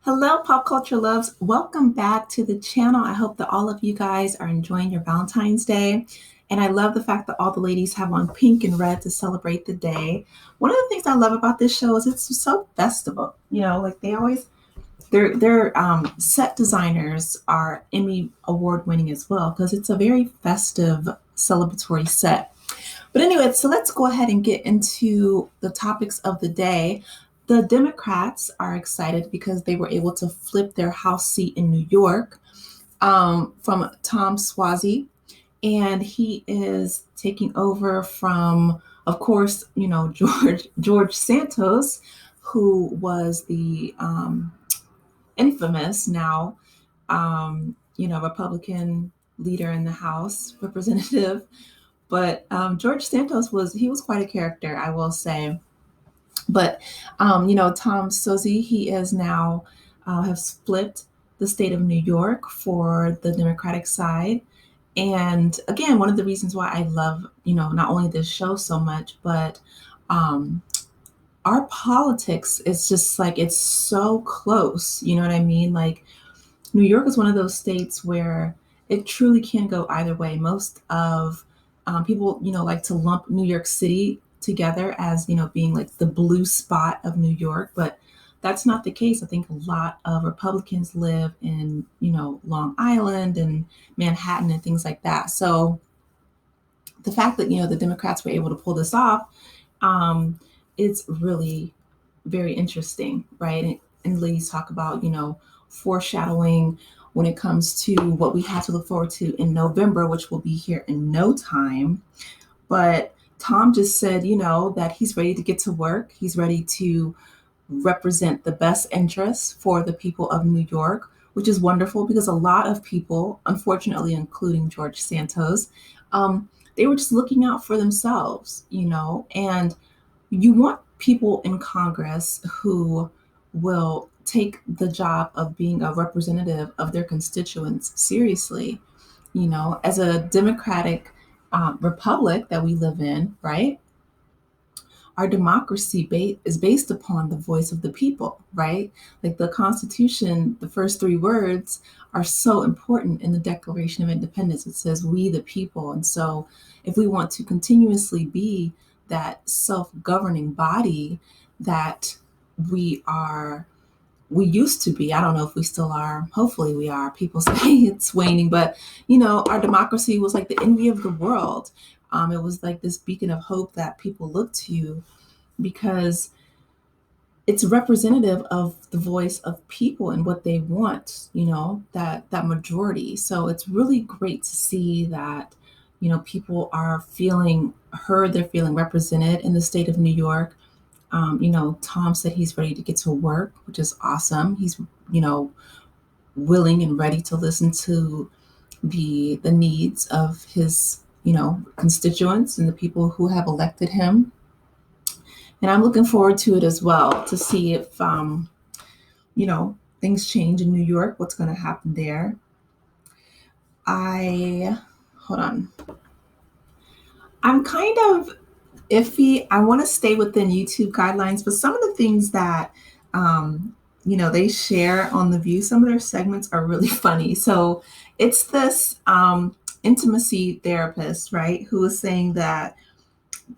Hello, pop culture loves. Welcome back to the channel. I hope that all of you guys are enjoying your Valentine's Day. And I love the fact that all the ladies have on pink and red to celebrate the day. One of the things I love about this show is it's so festival. Like they always their set designers are Emmy award winning as well because it's a very festive celebratory set. But anyway, so let's go ahead and get into the topics of the day. The Democrats are excited because they were able to flip their House seat in New York from Tom Suozzi, and he is taking over from, of course, George Santos, who was the infamous now, Republican leader in the House, representative. But George Santos was quite a character, I will say. But Tom Suozzi, he is now have split the state of New York for the Democratic side. And again, one of the reasons why I love, not only this show so much, but our politics is just like, it's so close. You know what I mean? Like New York is one of those states where it truly can go either way. Most of people, like to lump New York City together as, being like the blue spot of New York, but that's not the case. I think a lot of Republicans live in, Long Island and Manhattan and things like that. So the fact that, the Democrats were able to pull this off, it's really very interesting, right? And ladies talk about, foreshadowing when it comes to what we have to look forward to in November, which will be here in no time. But Tom just said, that he's ready to get to work. He's ready to represent the best interests for the people of New York, which is wonderful because a lot of people, unfortunately, including George Santos, they were just looking out for themselves, and you want people in Congress who will take the job of being a representative of their constituents seriously. As a democratic republic that we live in, right? Our democracy is based upon the voice of the people, right? Like the Constitution, the first three words are so important in the Declaration of Independence. It says, "We the people." And so if we want to continuously be that self-governing body that we used to be. I don't know if we still are. Hopefully we are. People say it's waning, but our democracy was like the envy of the world. It was like this beacon of hope that people look to because it's representative of the voice of people and what they want, that majority. So it's really great to see that, people are feeling heard, they're feeling represented in the state of New York. Tom said he's ready to get to work, which is awesome. He's, willing and ready to listen to the needs of his, constituents and the people who have elected him. And I'm looking forward to it as well to see if, things change in New York, what's going to happen there. Hold on. I'm kind of iffy. I want to stay within YouTube guidelines, but some of the things that, they share on The View, some of their segments are really funny. So it's this intimacy therapist, right, who is saying that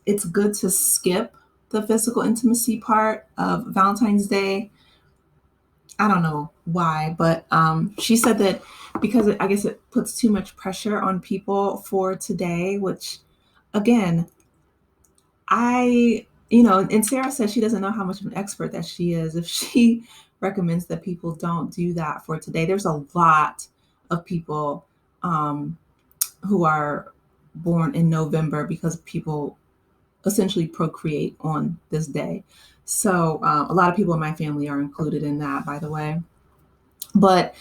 it's good to skip the physical intimacy part of Valentine's Day. I don't know why, but she said that because I guess it puts too much pressure on people for today, which again, and Sarah says she doesn't know how much of an expert that she is if she recommends that people don't do that for today. There's a lot of people who are born in November because people essentially procreate on this day. So a lot of people in my family are included in that, by the way. But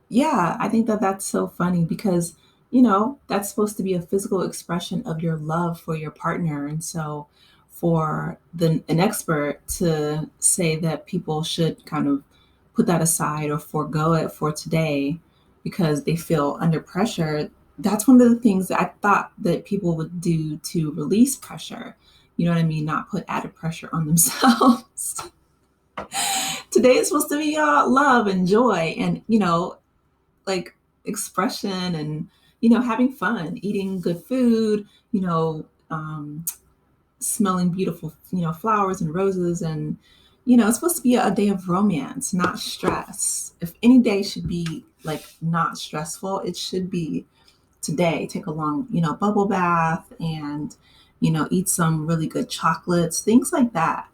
yeah, I think that that's so funny because that's supposed to be a physical expression of your love for your partner. And so for an expert to say that people should kind of put that aside or forego it for today because they feel under pressure, that's one of the things that I thought that people would do to release pressure. You know what I mean? Not put added pressure on themselves. Today is supposed to be love and joy and, like expression and, having fun, eating good food, smelling beautiful, flowers and roses. And, it's supposed to be a day of romance, not stress. If any day should be like not stressful, it should be today. Take a long, bubble bath and, eat some really good chocolates, things like that,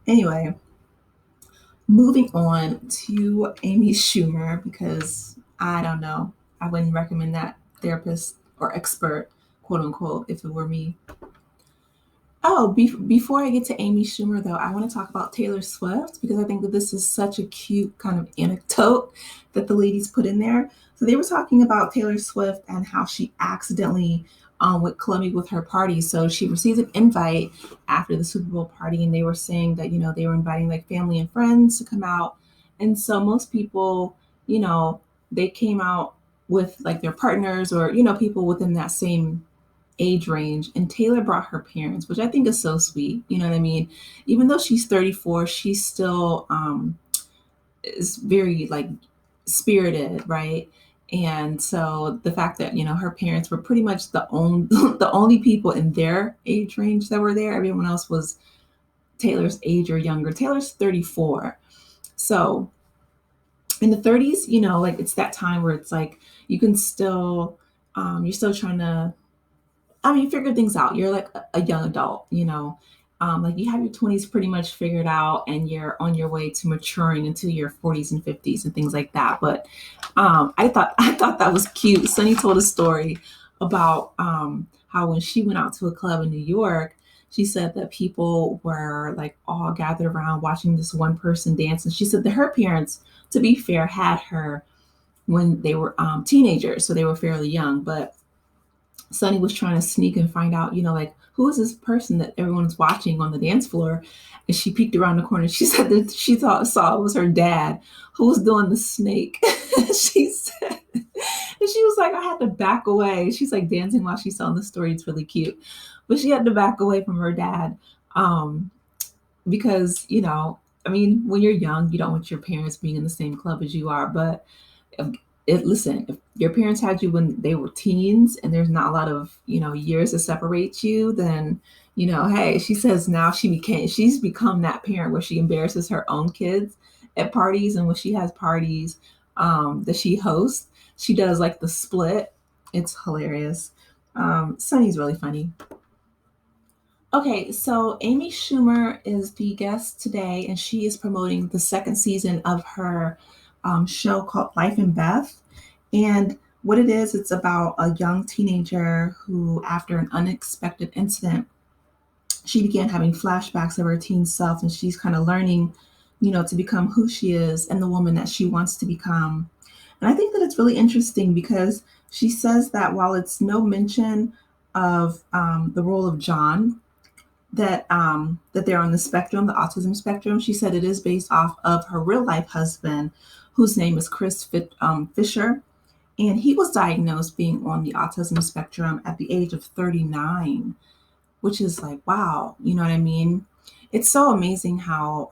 Anyway, moving on to Amy Schumer, because I don't know, I wouldn't recommend that therapist or expert, quote unquote, if it were me. Oh, before I get to Amy Schumer, though, I want to talk about Taylor Swift because I think that this is such a cute kind of anecdote that the ladies put in there. So they were talking about Taylor Swift and how she accidentally went clubbing with her party. So she received an invite after the Super Bowl party, and they were saying that, they were inviting like family and friends to come out. And so most people, they came out with like their partners or, people within that same age range, and Taylor brought her parents, which I think is so sweet. You know what I mean? Even though she's 34, she still is very like spirited, right? And so the fact that her parents were pretty much the only the only people in their age range that were there. Everyone else was Taylor's age or younger. Taylor's 34, so in the 30s, like it's that time where it's like you can still you're still trying to figure things out. You're like a young adult, like you have your 20s pretty much figured out and you're on your way to maturing into your 40s and 50s and things like that. But I thought that was cute. Sunny told a story about how when she went out to a club in New York, she said that people were like all gathered around watching this one person dance. And she said that her parents, to be fair, had her when they were teenagers. So they were fairly young, but Sunny was trying to sneak and find out, like who is this person that everyone's watching on the dance floor? And she peeked around the corner. She said that she saw it was her dad who was doing the snake. She said, and she was like, I had to back away. She's like dancing while she's telling the story. It's really cute, but she had to back away from her dad because when you're young, you don't want your parents being in the same club as you are, but listen, if your parents had you when they were teens and there's not a lot of, years to separate you, then, hey, she says now she's become that parent where she embarrasses her own kids at parties. And when she has parties that she hosts, she does like the split. It's hilarious. Sunny's really funny. Okay, so Amy Schumer is the guest today, and she is promoting the second season of her show called Life and Beth. And what it is, it's about a young teenager who, after an unexpected incident, she began having flashbacks of her teen self, and she's kind of learning, to become who she is and the woman that she wants to become. And I think that it's really interesting because she says that while it's no mention of the role of John, that they're on the spectrum, the autism spectrum, she said it is based off of her real life husband, whose name is Chris Fisher. And he was diagnosed being on the autism spectrum at the age of 39, which is like, wow, you know what I mean? It's so amazing how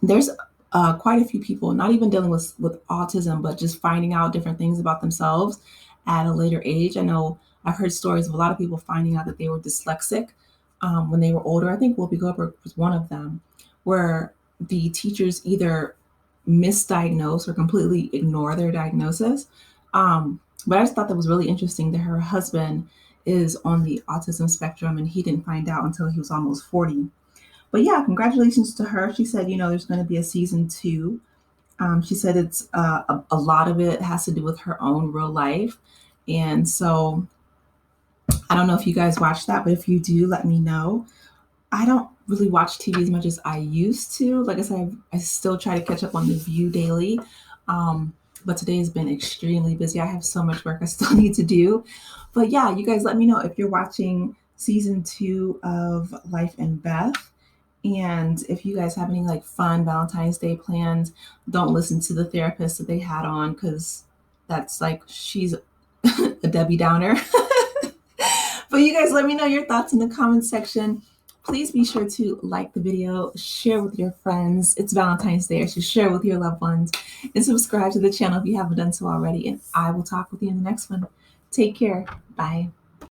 there's quite a few people not even dealing with autism, but just finding out different things about themselves at a later age. I know I've heard stories of a lot of people finding out that they were dyslexic when they were older. I think Whoopi Goldberg was one of them, where the teachers either misdiagnose or completely ignore their diagnosis. But I just thought that was really interesting that her husband is on the autism spectrum and he didn't find out until he was almost 40. But yeah, congratulations to her. She said, there's going to be a season 2. She said it's a lot of it has to do with her own real life. And so I don't know if you guys watch that, but if you do, let me know. I don't really watch TV as much as I used to. Like I said, I still try to catch up on The View daily. But today has been extremely busy. I have so much work I still need to do. But yeah, you guys let me know if you're watching season 2 of Life and Beth. And if you guys have any like fun Valentine's Day plans, don't listen to the therapist that they had on, because that's like, she's a Debbie Downer. But you guys let me know your thoughts in the comment section. Please be sure to like the video, share with your friends. It's Valentine's Day, so share with your loved ones, and subscribe to the channel if you haven't done so already. And I will talk with you in the next one. Take care. Bye.